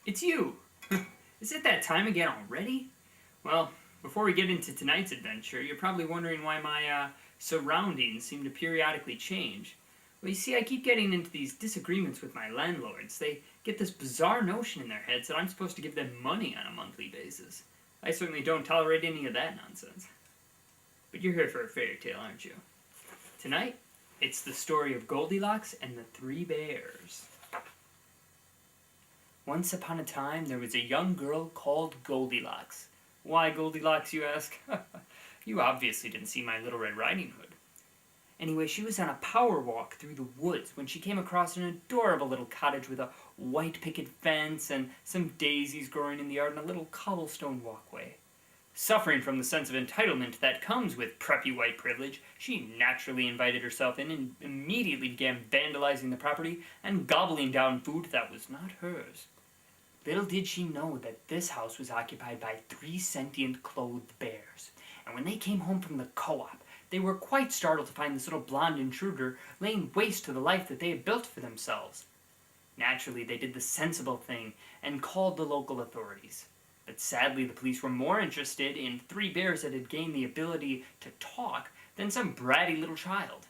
It's you! Is it that time again already? Well, before we get into tonight's adventure, you're probably wondering why my surroundings seem to periodically change. Well, you see, I keep getting into these disagreements with my landlords. They get this bizarre notion in their heads that I'm supposed to give them money on a monthly basis. I certainly don't tolerate any of that nonsense. But you're here for a fairy tale, aren't you? Tonight, it's the story of Goldilocks and the Three Bears. Once upon a time, there was a young girl called Goldilocks. Why Goldilocks, you ask? You obviously didn't see My Little Red Riding Hood. Anyway, she was on a power walk through the woods when she came across an adorable little cottage with a white picket fence and some daisies growing in the yard and a little cobblestone walkway. Suffering from the sense of entitlement that comes with preppy white privilege, she naturally invited herself in and immediately began vandalizing the property and gobbling down food that was not hers. Little did she know that this house was occupied by 3 sentient clothed bears, and when they came home from the co-op, they were quite startled to find this little blonde intruder laying waste to the life that they had built for themselves. Naturally, they did the sensible thing and called the local authorities. But sadly, the police were more interested in 3 bears that had gained the ability to talk than some bratty little child.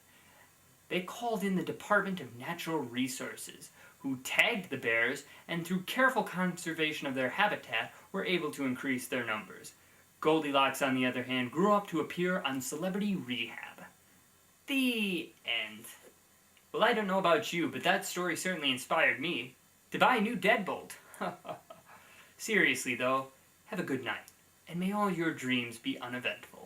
They called in the Department of Natural Resources, who tagged the bears and through careful conservation of their habitat were able to increase their numbers. Goldilocks, on the other hand, grew up to appear on Celebrity Rehab. The end. Well, I don't know about you, but that story certainly inspired me to buy a new deadbolt. Seriously, though, have a good night, and may all your dreams be uneventful.